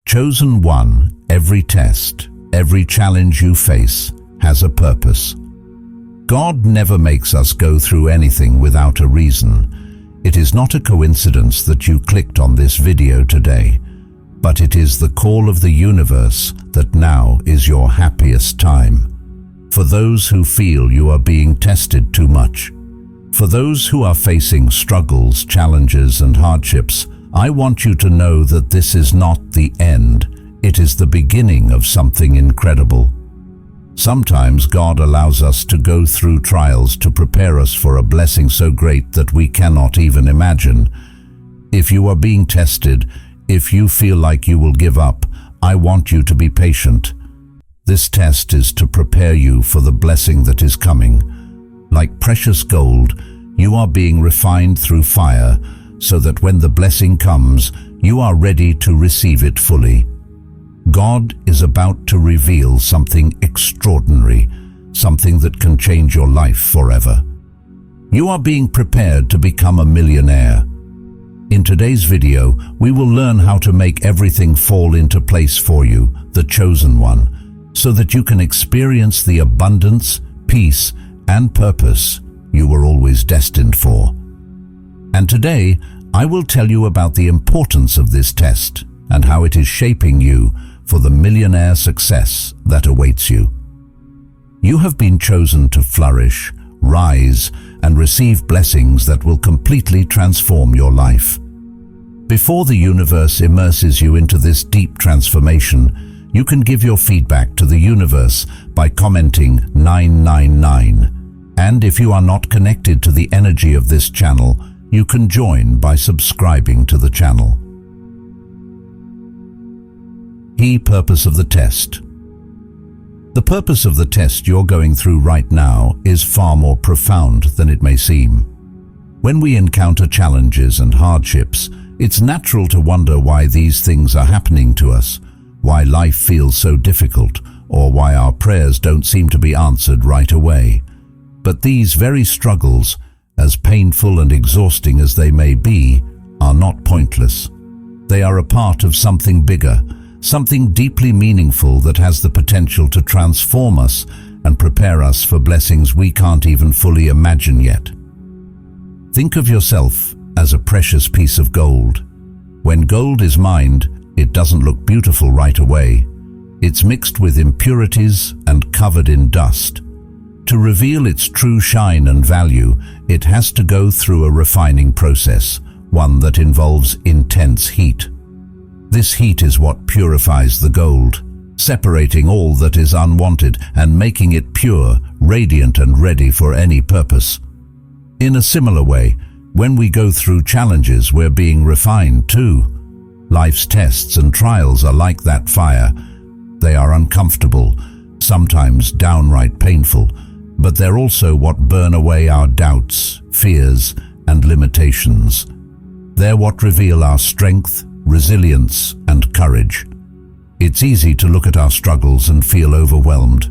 Chosen one, every test, every challenge you face has a purpose. God never makes us go through anything without a reason. It is not a coincidence that you clicked on this video today, but it is the call of the universe that now is your happiest time. For those who feel you are being tested too much, for those who are facing struggles, challenges, and hardships, I want you to know that this is not the end. It is the beginning of something incredible. Sometimes God allows us to go through trials to prepare us for a blessing so great that we cannot even imagine. If you are being tested, if you feel like you will give up, I want you to be patient. This test is to prepare you for the blessing that is coming. Like precious gold, you are being refined through fire, so that when the blessing comes, you are ready to receive it fully. God is about to reveal something extraordinary, something that can change your life forever. You are being prepared to become a millionaire. In today's video, we will learn how to make everything fall into place for you, the chosen one, so that you can experience the abundance, peace, and purpose you were always destined for. And today, I will tell you about the importance of this test and how it is shaping you for the millionaire success that awaits you. You have been chosen to flourish, rise, and receive blessings that will completely transform your life. Before the universe immerses you into this deep transformation, you can give your feedback to the universe by commenting 999. And if you are not connected to the energy of this channel, you can join by subscribing to the channel. Key purpose of the test. The purpose of the test you're going through right now is far more profound than it may seem. When we encounter challenges and hardships, it's natural to wonder why these things are happening to us, why life feels so difficult, or why our prayers don't seem to be answered right away. But these very struggles, as painful and exhausting as they may be, are not pointless. They are a part of something bigger, something deeply meaningful that has the potential to transform us and prepare us for blessings we can't even fully imagine yet. Think of yourself as a precious piece of gold. When gold is mined, it doesn't look beautiful right away. It's mixed with impurities and covered in dust. To reveal its true shine and value, it has to go through a refining process, one that involves intense heat. This heat is what purifies the gold, separating all that is unwanted and making it pure, radiant, and ready for any purpose. In a similar way, when we go through challenges, we're being refined too. Life's tests and trials are like that fire. They are uncomfortable, sometimes downright painful, but they're also what burn away our doubts, fears, and limitations. They're what reveal our strength, resilience, and courage. It's easy to look at our struggles and feel overwhelmed,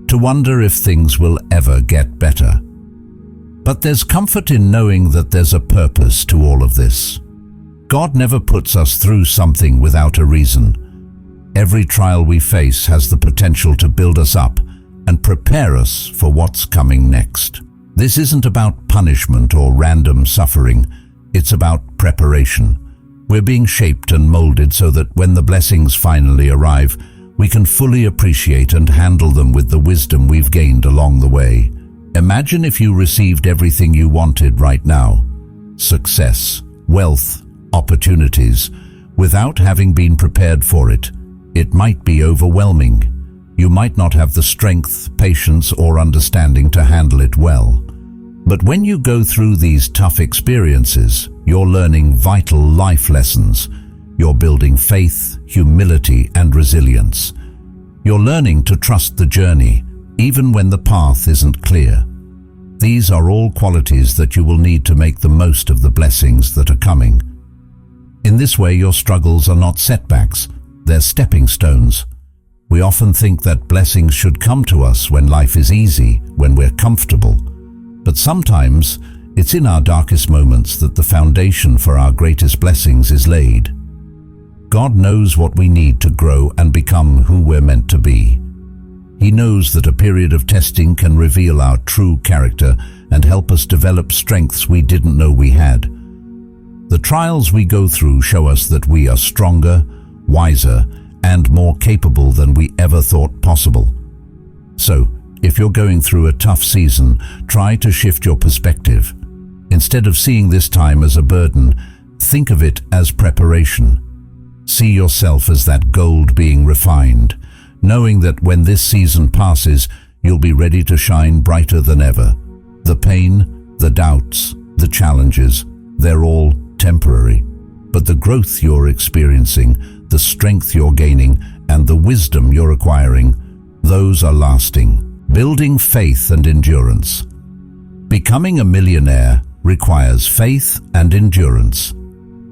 to wonder if things will ever get better. But there's comfort in knowing that there's a purpose to all of this. God never puts us through something without a reason. Every trial we face has the potential to build us up and prepare us for what's coming next. This isn't about punishment or random suffering. It's about preparation. We're being shaped and molded so that when the blessings finally arrive, we can fully appreciate and handle them with the wisdom we've gained along the way. Imagine if you received everything you wanted right now: success, wealth, opportunities, without having been prepared for it. It might be overwhelming. You might not have the strength, patience, or understanding to handle it well. But when you go through these tough experiences, you're learning vital life lessons. You're building faith, humility, and resilience. You're learning to trust the journey, even when the path isn't clear. These are all qualities that you will need to make the most of the blessings that are coming. In this way, your struggles are not setbacks, they're stepping stones. We often think that blessings should come to us when life is easy, when we're comfortable. But sometimes, it's in our darkest moments that the foundation for our greatest blessings is laid. God knows what we need to grow and become who we're meant to be. He knows that a period of testing can reveal our true character and help us develop strengths we didn't know we had. The trials we go through show us that we are stronger, wiser, and more capable than we ever thought possible. So, if you're going through a tough season, try to shift your perspective. Instead of seeing this time as a burden, think of it as preparation. See yourself as that gold being refined, knowing that when this season passes, you'll be ready to shine brighter than ever. The pain, the doubts, the challenges, they're all temporary. But the growth you're experiencing, the strength you're gaining, and the wisdom you're acquiring, those are lasting. Building faith and endurance. Becoming a millionaire requires faith and endurance.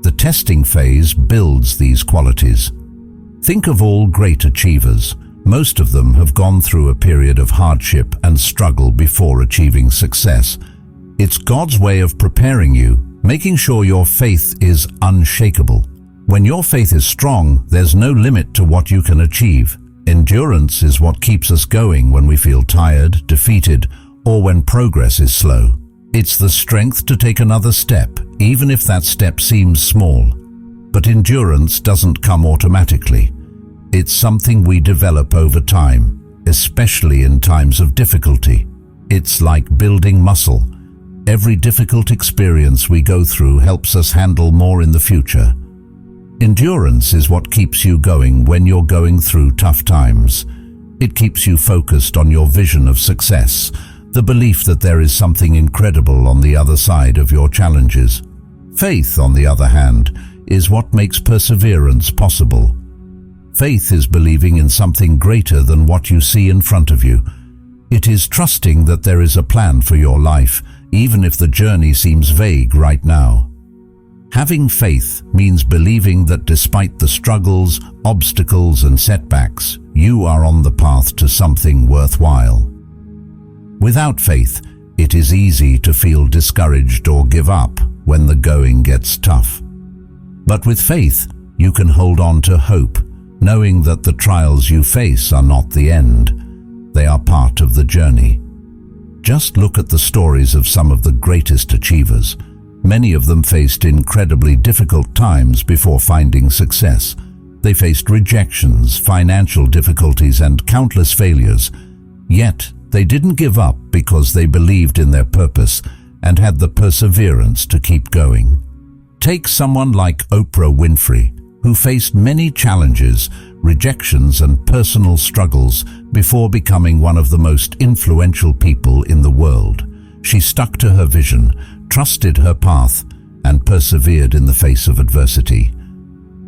The testing phase builds these qualities. Think of all great achievers. Most of them have gone through a period of hardship and struggle before achieving success. It's God's way of preparing you, making sure your faith is unshakable. When your faith is strong, there's no limit to what you can achieve. Endurance is what keeps us going when we feel tired, defeated, or when progress is slow. It's the strength to take another step, even if that step seems small. But endurance doesn't come automatically. It's something we develop over time, especially in times of difficulty. It's like building muscle. Every difficult experience we go through helps us handle more in the future. Endurance is what keeps you going when you're going through tough times. It keeps you focused on your vision of success, the belief that there is something incredible on the other side of your challenges. Faith, on the other hand, is what makes perseverance possible. Faith is believing in something greater than what you see in front of you. It is trusting that there is a plan for your life, even if the journey seems vague right now. Having faith means believing that despite the struggles, obstacles, and setbacks, you are on the path to something worthwhile. Without faith, it is easy to feel discouraged or give up when the going gets tough. But with faith, you can hold on to hope, knowing that the trials you face are not the end. They are part of the journey. Just look at the stories of some of the greatest achievers. Many of them faced incredibly difficult times before finding success. They faced rejections, financial difficulties, and countless failures. Yet, they didn't give up because they believed in their purpose and had the perseverance to keep going. Take someone like Oprah Winfrey, who faced many challenges, rejections, and personal struggles before becoming one of the most influential people in the world. She stuck to her vision, trusted her path, and persevered in the face of adversity.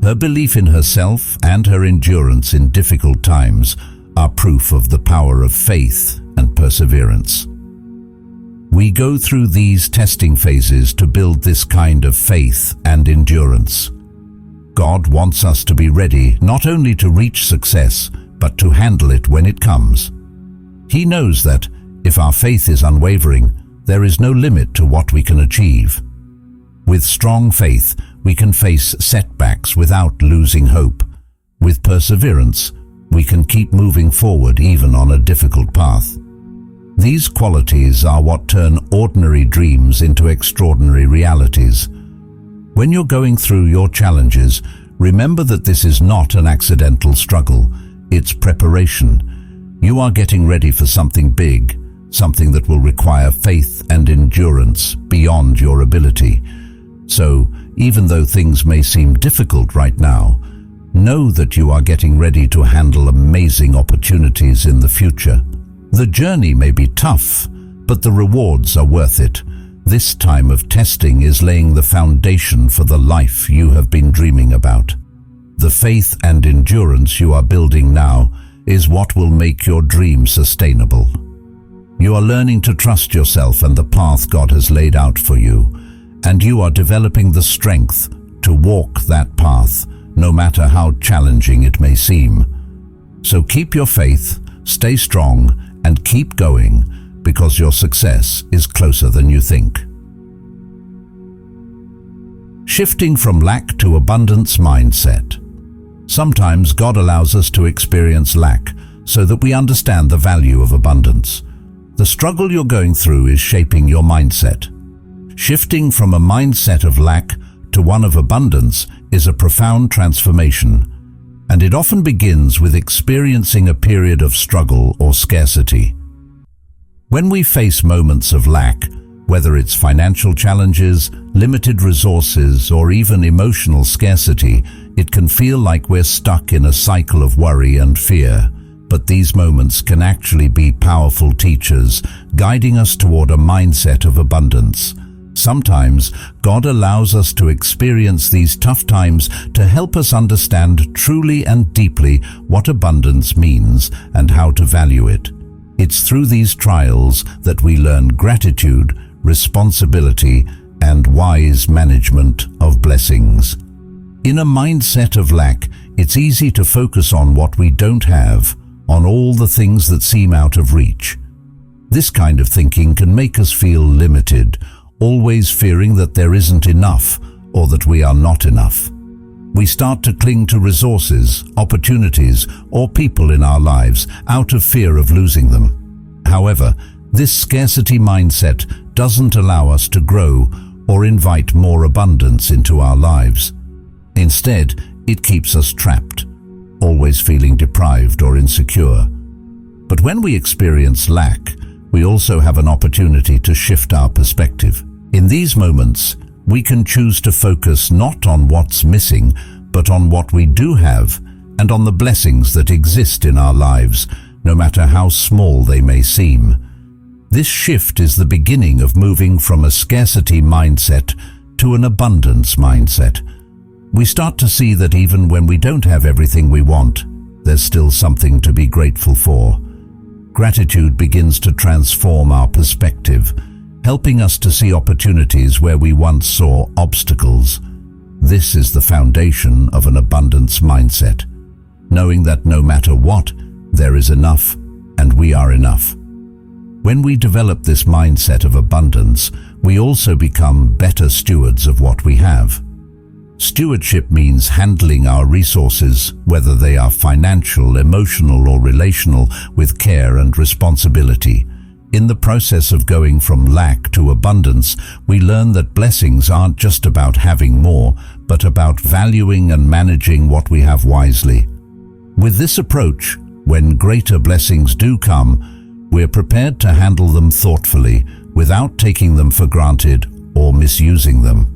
Her belief in herself and her endurance in difficult times are proof of the power of faith and perseverance. We go through these testing phases to build this kind of faith and endurance. God wants us to be ready not only to reach success, but to handle it when it comes. He knows that if our faith is unwavering, there is no limit to what we can achieve. With strong faith, we can face setbacks without losing hope. With perseverance, we can keep moving forward even on a difficult path. These qualities are what turn ordinary dreams into extraordinary realities. When you're going through your challenges, remember that this is not an accidental struggle. It's preparation. You are getting ready for something big, something that will require faith and endurance beyond your ability. So, even though things may seem difficult right now, know that you are getting ready to handle amazing opportunities in the future. The journey may be tough, but the rewards are worth it. This time of testing is laying the foundation for the life you have been dreaming about. The faith and endurance you are building now is what will make your dream sustainable. You are learning to trust yourself and the path God has laid out for you, and you are developing the strength to walk that path, no matter how challenging it may seem. So keep your faith, stay strong, and keep going, because your success is closer than you think. Shifting from lack to abundance mindset. Sometimes God allows us to experience lack so that we understand the value of abundance. The struggle you're going through is shaping your mindset. Shifting from a mindset of lack to one of abundance is a profound transformation, and it often begins with experiencing a period of struggle or scarcity. When we face moments of lack, whether it's financial challenges, limited resources, or even emotional scarcity, it can feel like we're stuck in a cycle of worry and fear. But these moments can actually be powerful teachers, guiding us toward a mindset of abundance. Sometimes, God allows us to experience these tough times to help us understand truly and deeply what abundance means and how to value it. It's through these trials that we learn gratitude, responsibility, and wise management of blessings. In a mindset of lack, it's easy to focus on what we don't have, on all the things that seem out of reach. This kind of thinking can make us feel limited, always fearing that there isn't enough or that we are not enough. We start to cling to resources, opportunities, or people in our lives out of fear of losing them. However, this scarcity mindset doesn't allow us to grow or invite more abundance into our lives. Instead, it keeps us trapped, always feeling deprived or insecure. But when we experience lack, we also have an opportunity to shift our perspective. In these moments, we can choose to focus not on what's missing, but on what we do have and on the blessings that exist in our lives, no matter how small they may seem. This shift is the beginning of moving from a scarcity mindset to an abundance mindset. We start to see that even when we don't have everything we want, there's still something to be grateful for. Gratitude begins to transform our perspective, helping us to see opportunities where we once saw obstacles. This is the foundation of an abundance mindset, knowing that no matter what, there is enough and we are enough. When we develop this mindset of abundance, we also become better stewards of what we have. Stewardship means handling our resources, whether they are financial, emotional, or relational, with care and responsibility. In the process of going from lack to abundance, we learn that blessings aren't just about having more, but about valuing and managing what we have wisely. With this approach, when greater blessings do come, we're prepared to handle them thoughtfully, without taking them for granted or misusing them.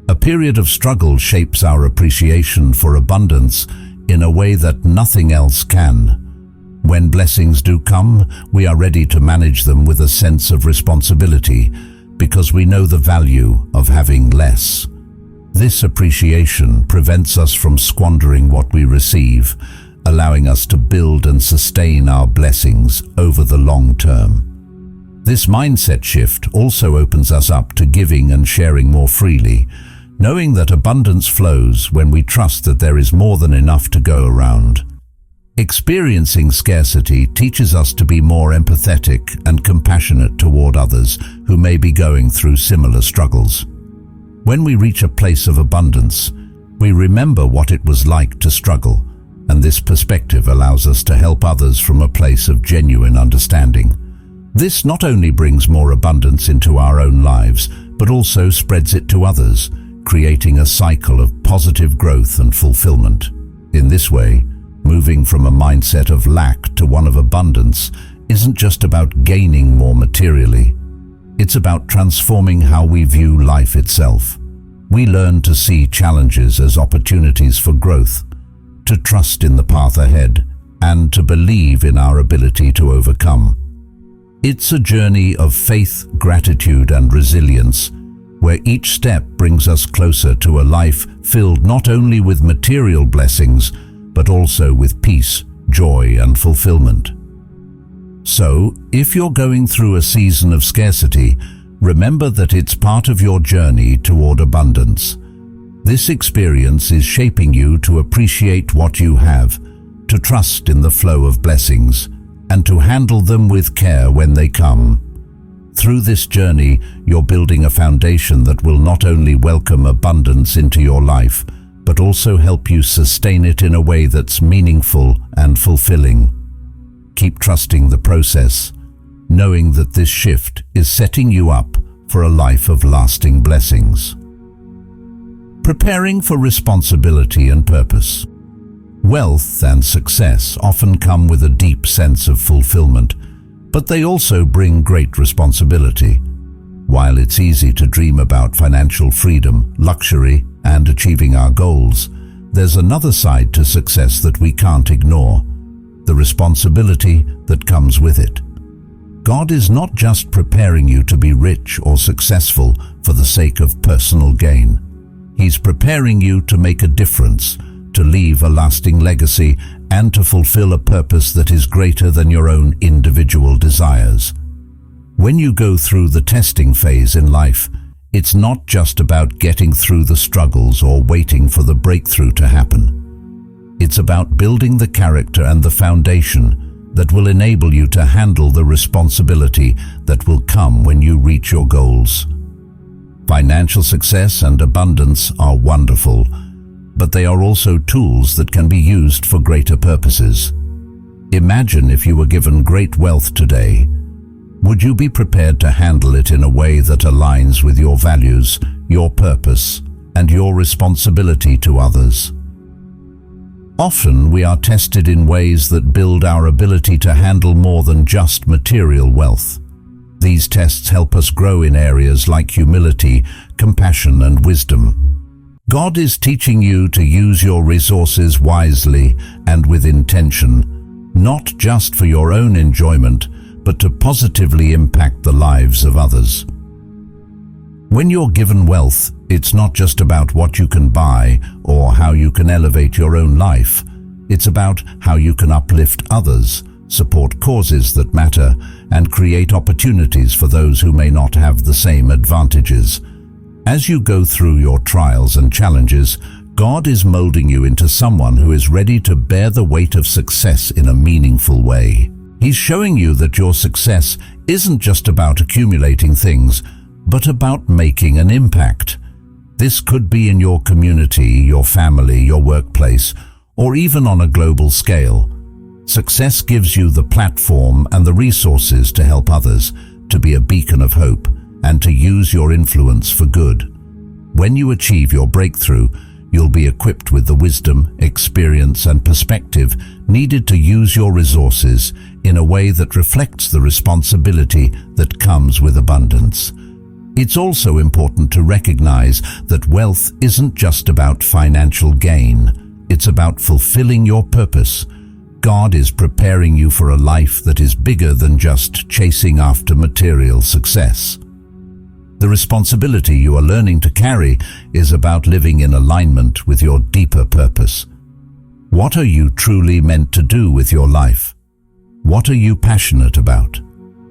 A period of struggle shapes our appreciation for abundance in a way that nothing else can. When blessings do come, we are ready to manage them with a sense of responsibility, because we know the value of having less. This appreciation prevents us from squandering what we receive, allowing us to build and sustain our blessings over the long term. This mindset shift also opens us up to giving and sharing more freely, knowing that abundance flows when we trust that there is more than enough to go around. Experiencing scarcity teaches us to be more empathetic and compassionate toward others who may be going through similar struggles. When we reach a place of abundance, we remember what it was like to struggle, and this perspective allows us to help others from a place of genuine understanding. This not only brings more abundance into our own lives, but also spreads it to others, creating a cycle of positive growth and fulfillment. In this way, moving from a mindset of lack to one of abundance isn't just about gaining more materially. It's about transforming how we view life itself. We learn to see challenges as opportunities for growth, to trust in the path ahead, and to believe in our ability to overcome. It's a journey of faith, gratitude, and resilience, where each step brings us closer to a life filled not only with material blessings, but also with peace, joy, and fulfillment. So, if you're going through a season of scarcity, remember that it's part of your journey toward abundance. This experience is shaping you to appreciate what you have, to trust in the flow of blessings, and to handle them with care when they come. Through this journey, you're building a foundation that will not only welcome abundance into your life, but also help you sustain it in a way that's meaningful and fulfilling. Keep trusting the process, knowing that this shift is setting you up for a life of lasting blessings. Preparing for responsibility and purpose. Wealth and success often come with a deep sense of fulfillment, but they also bring great responsibility. While it's easy to dream about financial freedom, luxury, and achieving our goals, there's another side to success that we can't ignore: the responsibility that comes with it. God is not just preparing you to be rich or successful for the sake of personal gain. He's preparing you to make a difference, to leave a lasting legacy, and to fulfill a purpose that is greater than your own individual desires. When you go through the testing phase in life, it's not just about getting through the struggles or waiting for the breakthrough to happen. It's about building the character and the foundation that will enable you to handle the responsibility that will come when you reach your goals. Financial success and abundance are wonderful, but they are also tools that can be used for greater purposes. Imagine if you were given great wealth today. Would you be prepared to handle it in a way that aligns with your values, your purpose, and your responsibility to others? Often we are tested in ways that build our ability to handle more than just material wealth. These tests help us grow in areas like humility, compassion, and wisdom. God is teaching you to use your resources wisely and with intention, not just for your own enjoyment, but to positively impact the lives of others. When you're given wealth, it's not just about what you can buy or how you can elevate your own life. It's about how you can uplift others, support causes that matter, and create opportunities for those who may not have the same advantages. As you go through your trials and challenges, God is molding you into someone who is ready to bear the weight of success in a meaningful way. He's showing you that your success isn't just about accumulating things, but about making an impact. This could be in your community, your family, your workplace, or even on a global scale. Success gives you the platform and the resources to help others, to be a beacon of hope, and to use your influence for good. When you achieve your breakthrough, you'll be equipped with the wisdom, experience, and perspective needed to use your resources in a way that reflects the responsibility that comes with abundance. It's also important to recognize that wealth isn't just about financial gain. It's about fulfilling your purpose. God is preparing you for a life that is bigger than just chasing after material success. The responsibility you are learning to carry is about living in alignment with your deeper purpose. What are you truly meant to do with your life? What are you passionate about?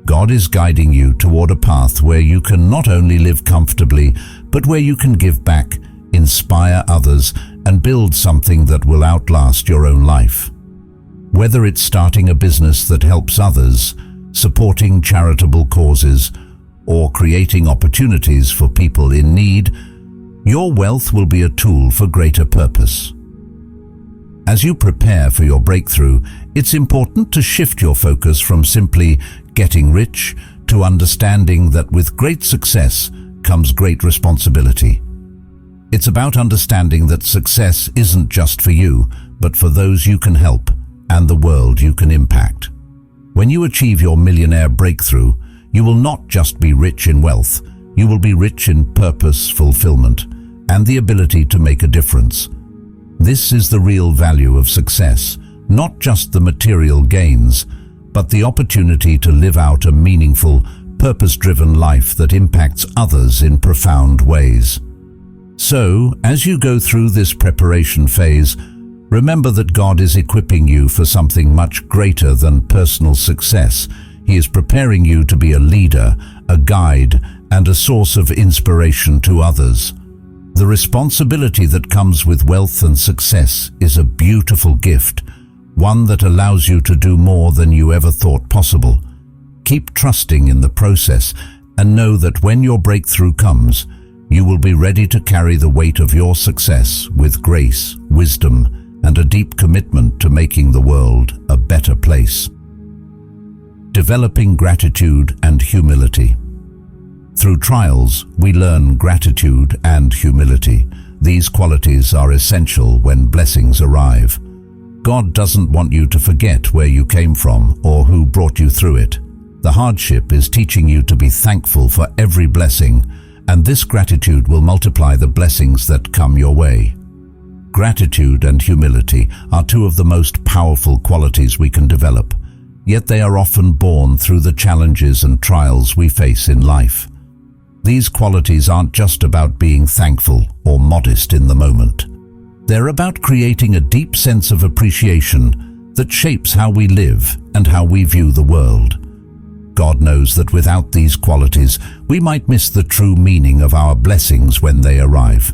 God is guiding you toward a path where you can not only live comfortably, but where you can give back, inspire others, and build something that will outlast your own life. Whether it's starting a business that helps others, supporting charitable causes, or creating opportunities for people in need, your wealth will be a tool for greater purpose. As you prepare for your breakthrough, it's important to shift your focus from simply getting rich to understanding that with great success comes great responsibility. It's about understanding that success isn't just for you, but for those you can help and the world you can impact. When you achieve your millionaire breakthrough, you will not just be rich in wealth, you will be rich in purpose, fulfillment, and the ability to make a difference. This is the real value of success, not just the material gains, but the opportunity to live out a meaningful, purpose-driven life that impacts others in profound ways. So, as you go through this preparation phase, remember that God is equipping you for something much greater than personal success. He is preparing you to be a leader, a guide, and a source of inspiration to others. The responsibility that comes with wealth and success is a beautiful gift, one that allows you to do more than you ever thought possible. Keep trusting in the process and know that when your breakthrough comes, you will be ready to carry the weight of your success with grace, wisdom, and a deep commitment to making the world a better place. Developing gratitude and humility. Through trials, we learn gratitude and humility. These qualities are essential when blessings arrive. God doesn't want you to forget where you came from or who brought you through it. The hardship is teaching you to be thankful for every blessing, and this gratitude will multiply the blessings that come your way. Gratitude and humility are two of the most powerful qualities we can develop, yet they are often born through the challenges and trials we face in life. These qualities aren't just about being thankful or modest in the moment. They're about creating a deep sense of appreciation that shapes how we live and how we view the world. God knows that without these qualities, we might miss the true meaning of our blessings when they arrive.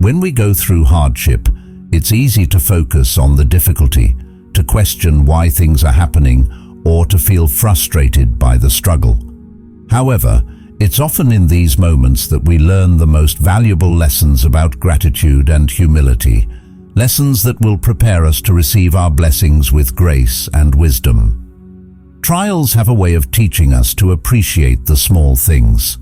When we go through hardship, it's easy to focus on the difficulty, to question why things are happening, or to feel frustrated by the struggle. However, it's often in these moments that we learn the most valuable lessons about gratitude and humility, lessons that will prepare us to receive our blessings with grace and wisdom. Trials have a way of teaching us to appreciate the small things.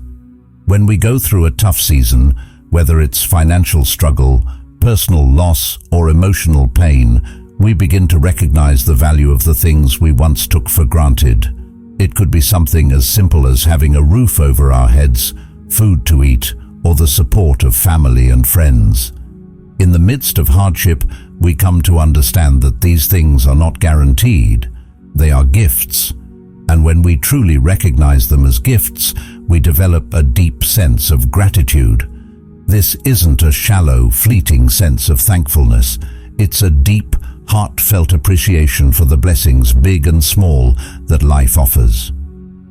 When we go through a tough season, whether it's financial struggle, personal loss, or emotional pain, we begin to recognize the value of the things we once took for granted. It could be something as simple as having a roof over our heads, food to eat, or the support of family and friends. In the midst of hardship, we come to understand that these things are not guaranteed. They are gifts. And when we truly recognize them as gifts, we develop a deep sense of gratitude. This isn't a shallow, fleeting sense of thankfulness. It's a deep, heartfelt appreciation for the blessings, big and small, that life offers.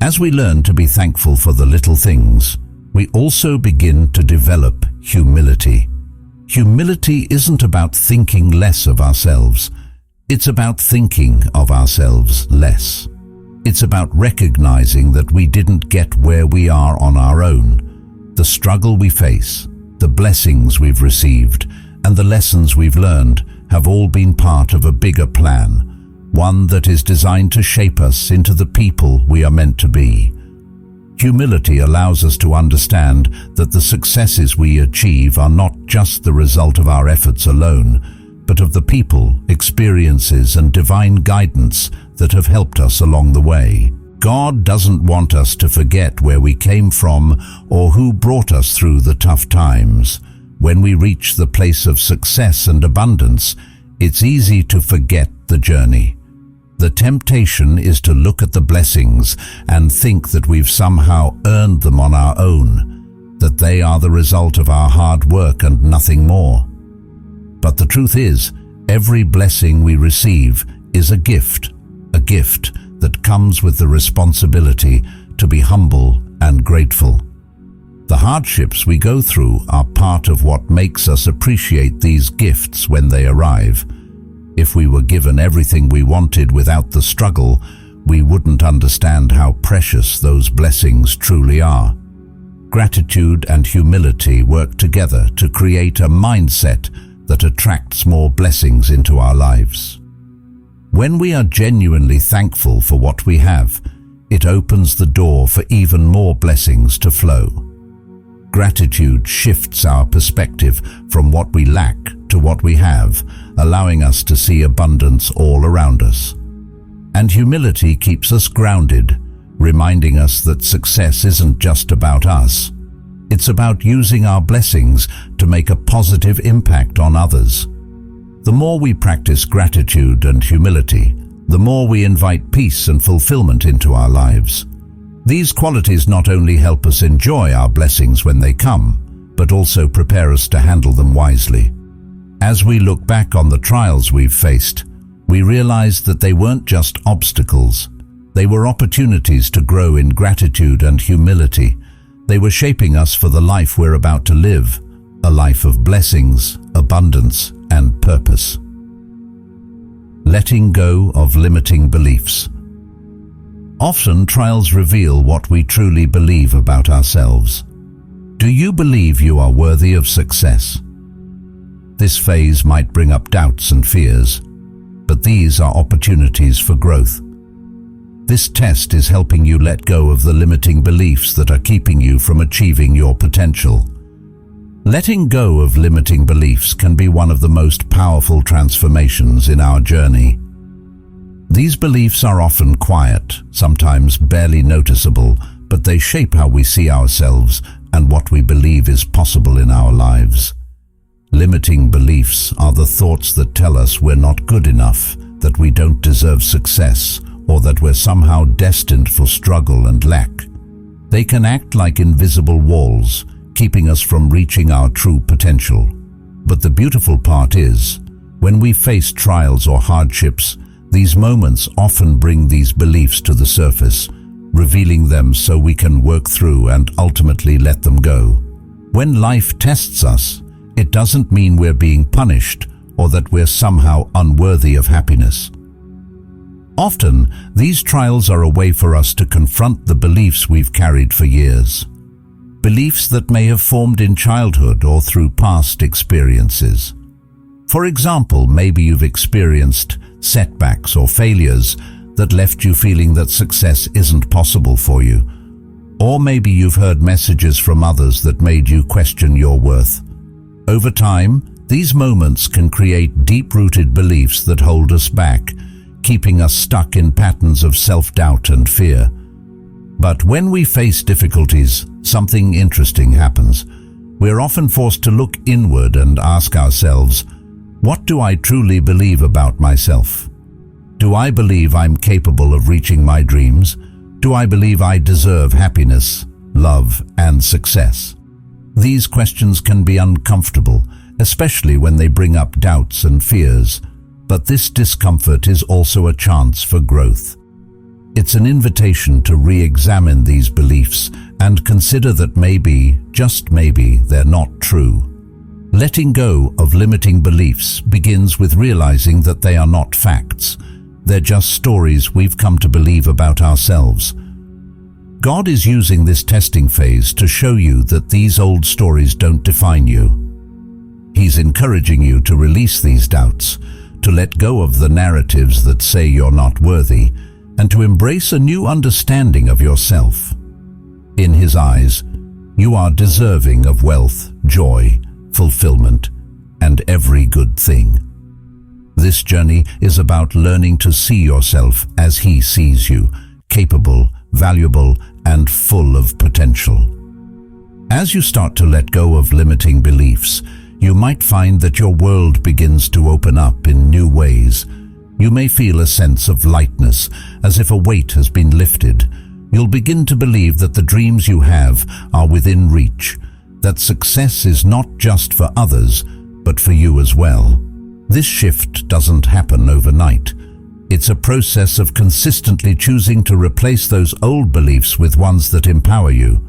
As we learn to be thankful for the little things, we also begin to develop humility. Humility isn't about thinking less of ourselves. It's about thinking of ourselves less. It's about recognizing that we didn't get where we are on our own. The struggle we face, the blessings we've received, and the lessons we've learned have all been part of a bigger plan, one that is designed to shape us into the people we are meant to be. Humility allows us to understand that the successes we achieve are not just the result of our efforts alone, but of the people, experiences, and divine guidance that have helped us along the way. God doesn't want us to forget where we came from or who brought us through the tough times. When we reach the place of success and abundance, it's easy to forget the journey. The temptation is to look at the blessings and think that we've somehow earned them on our own, that they are the result of our hard work and nothing more. But the truth is, every blessing we receive is a gift that comes with the responsibility to be humble and grateful. The hardships we go through are part of what makes us appreciate these gifts when they arrive. If we were given everything we wanted without the struggle, we wouldn't understand how precious those blessings truly are. Gratitude and humility work together to create a mindset that attracts more blessings into our lives. When we are genuinely thankful for what we have, it opens the door for even more blessings to flow. Gratitude shifts our perspective from what we lack to what we have, allowing us to see abundance all around us. And humility keeps us grounded, reminding us that success isn't just about us. It's about using our blessings to make a positive impact on others. The more we practice gratitude and humility, the more we invite peace and fulfillment into our lives. These qualities not only help us enjoy our blessings when they come, but also prepare us to handle them wisely. As we look back on the trials we've faced, we realize that they weren't just obstacles. They were opportunities to grow in gratitude and humility. They were shaping us for the life we're about to live, a life of blessings, abundance, and purpose. Letting go of limiting beliefs. Often trials reveal what we truly believe about ourselves. Do you believe you are worthy of success? This phase might bring up doubts and fears, but these are opportunities for growth. This test is helping you let go of the limiting beliefs that are keeping you from achieving your potential. Letting go of limiting beliefs can be one of the most powerful transformations in our journey. These beliefs are often quiet, sometimes barely noticeable, but they shape how we see ourselves and what we believe is possible in our lives. Limiting beliefs are the thoughts that tell us we're not good enough, that we don't deserve success, or that we're somehow destined for struggle and lack. They can act like invisible walls, keeping us from reaching our true potential. But the beautiful part is, when we face trials or hardships, these moments often bring these beliefs to the surface, revealing them so we can work through and ultimately let them go. When life tests us, it doesn't mean we're being punished or that we're somehow unworthy of happiness. Often, these trials are a way for us to confront the beliefs we've carried for years. Beliefs that may have formed in childhood or through past experiences. For example, maybe you've experienced setbacks or failures that left you feeling that success isn't possible for you. Or maybe you've heard messages from others that made you question your worth. Over time, these moments can create deep-rooted beliefs that hold us back, keeping us stuck in patterns of self-doubt and fear. But when we face difficulties, something interesting happens. We're often forced to look inward and ask ourselves, what do I truly believe about myself? Do I believe I'm capable of reaching my dreams? Do I believe I deserve happiness, love, and success? These questions can be uncomfortable, especially when they bring up doubts and fears, but this discomfort is also a chance for growth. It's an invitation to re-examine these beliefs and consider that maybe, just maybe, they're not true. Letting go of limiting beliefs begins with realizing that they are not facts. They're just stories we've come to believe about ourselves. God is using this testing phase to show you that these old stories don't define you. He's encouraging you to release these doubts, to let go of the narratives that say you're not worthy, and to embrace a new understanding of yourself. In His eyes, you are deserving of wealth, joy, fulfillment, and every good thing. This journey is about learning to see yourself as He sees you, capable, valuable, and full of potential. As you start to let go of limiting beliefs, you might find that your world begins to open up in new ways. You may feel a sense of lightness, as if a weight has been lifted. You'll begin to believe that the dreams you have are within reach, that success is not just for others, but for you as well. This shift doesn't happen overnight. It's a process of consistently choosing to replace those old beliefs with ones that empower you.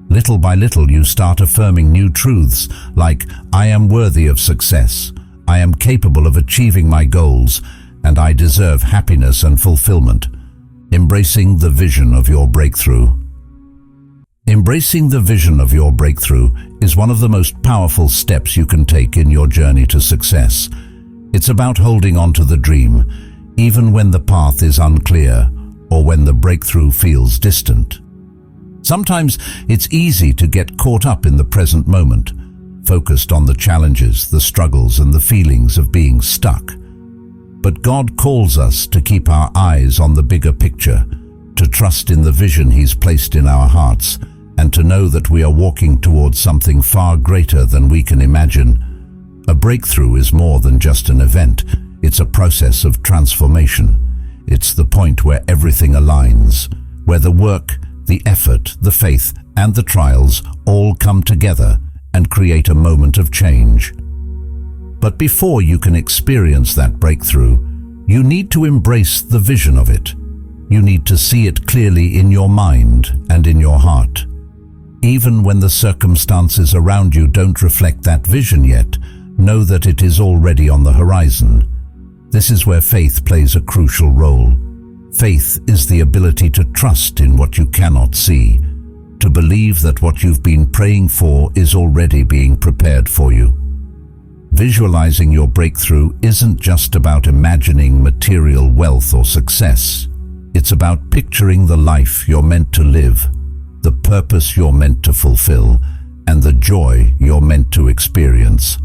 Little by little, you start affirming new truths like, I am worthy of success, I am capable of achieving my goals, and I deserve happiness and fulfillment. Embracing the vision of your breakthrough. Embracing the vision of your breakthrough is one of the most powerful steps you can take in your journey to success. It's about holding on to the dream, even when the path is unclear or when the breakthrough feels distant. Sometimes it's easy to get caught up in the present moment, focused on the challenges, the struggles, and the feelings of being stuck. But God calls us to keep our eyes on the bigger picture, to trust in the vision He's placed in our hearts, and to know that we are walking towards something far greater than we can imagine. A breakthrough is more than just an event. It's a process of transformation. It's the point where everything aligns, where the work, the effort, the faith, and the trials all come together and create a moment of change. But before you can experience that breakthrough, you need to embrace the vision of it. You need to see it clearly in your mind and in your heart. Even when the circumstances around you don't reflect that vision yet, know that it is already on the horizon. This is where faith plays a crucial role. Faith is the ability to trust in what you cannot see. to believe that what you've been praying for is already being prepared for you. Visualizing your breakthrough isn't just about imagining material wealth or success. It's about picturing the life you're meant to live, the purpose you're meant to fulfill, and the joy you're meant to experience.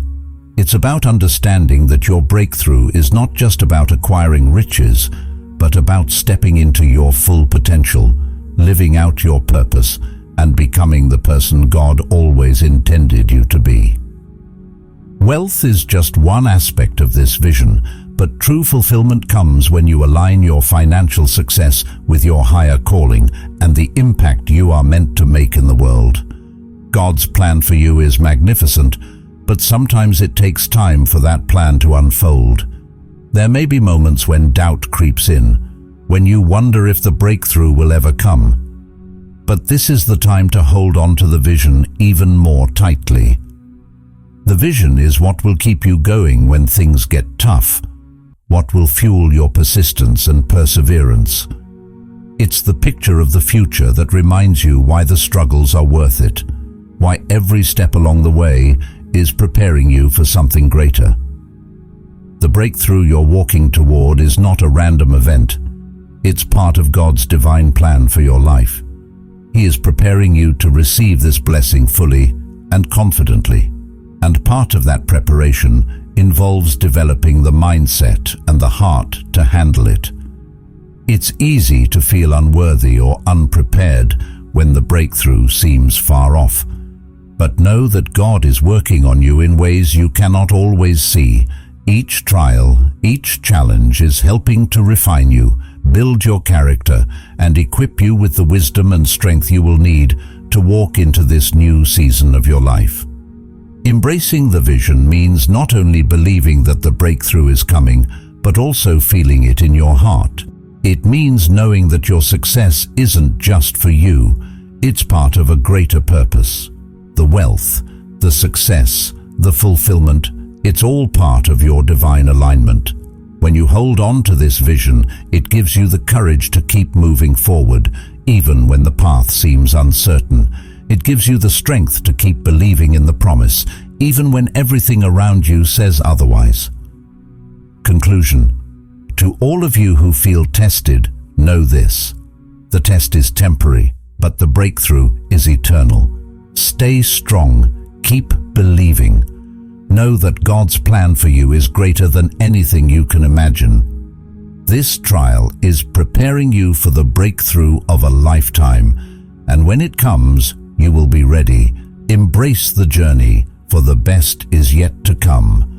It's about understanding that your breakthrough is not just about acquiring riches, but about stepping into your full potential, living out your purpose, and becoming the person God always intended you to be. Wealth is just one aspect of this vision, but true fulfillment comes when you align your financial success with your higher calling and the impact you are meant to make in the world. God's plan for you is magnificent, but sometimes it takes time for that plan to unfold. There may be moments when doubt creeps in, when you wonder if the breakthrough will ever come. But this is the time to hold on to the vision even more tightly. The vision is what will keep you going when things get tough, what will fuel your persistence and perseverance. It's the picture of the future that reminds you why the struggles are worth it, why every step along the way is preparing you for something greater. The breakthrough you're walking toward is not a random event. It's part of God's divine plan for your life. He is preparing you to receive this blessing fully and confidently. And part of that preparation involves developing the mindset and the heart to handle it. It's easy to feel unworthy or unprepared when the breakthrough seems far off. But know that God is working on you in ways you cannot always see. Each trial, each challenge is helping to refine you, build your character, and equip you with the wisdom and strength you will need to walk into this new season of your life. Embracing the vision means not only believing that the breakthrough is coming, but also feeling it in your heart. It means knowing that your success isn't just for you, it's part of a greater purpose. The wealth, the success, the fulfillment, it's all part of your divine alignment. When you hold on to this vision, it gives you the courage to keep moving forward, even when the path seems uncertain. It gives you the strength to keep believing in the promise, even when everything around you says otherwise. Conclusion. To all of you who feel tested, know this. The test is temporary, but the breakthrough is eternal. Stay strong. Keep believing. Know that God's plan for you is greater than anything you can imagine. This trial is preparing you for the breakthrough of a lifetime, and when it comes, you will be ready. Embrace the journey, for the best is yet to come.